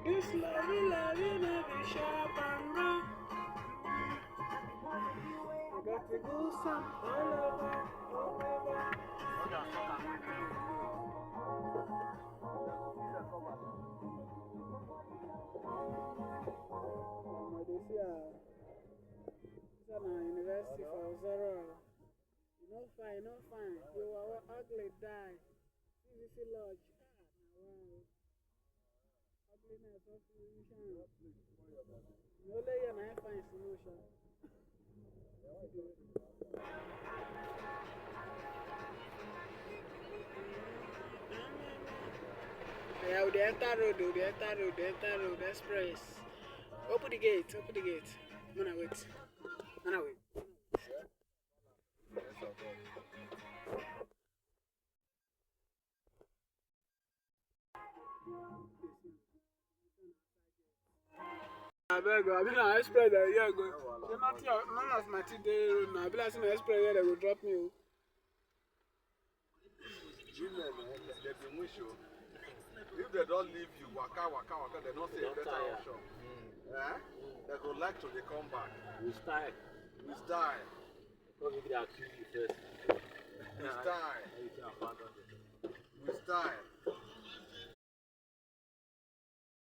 This love may be sharp and rough. I got to do some all over, all over. University for Zoro. You know fine, not fine. You are ugly, die. CVC Lodge. Ugliness of solution. No lay and I find solution. Yeah, the enter road, the enter road, express. Open the gate, open the gate. Mana wait. Mana wait. I beg you, I mean, I express that here go. None of my today road now. I be like, express here, they will drop me. If they don't leave you, waka, they don't say better option. Eh? They go like to they come back. With style. With style. Because maybe they accuse you first. With style. You can abandon them. With style.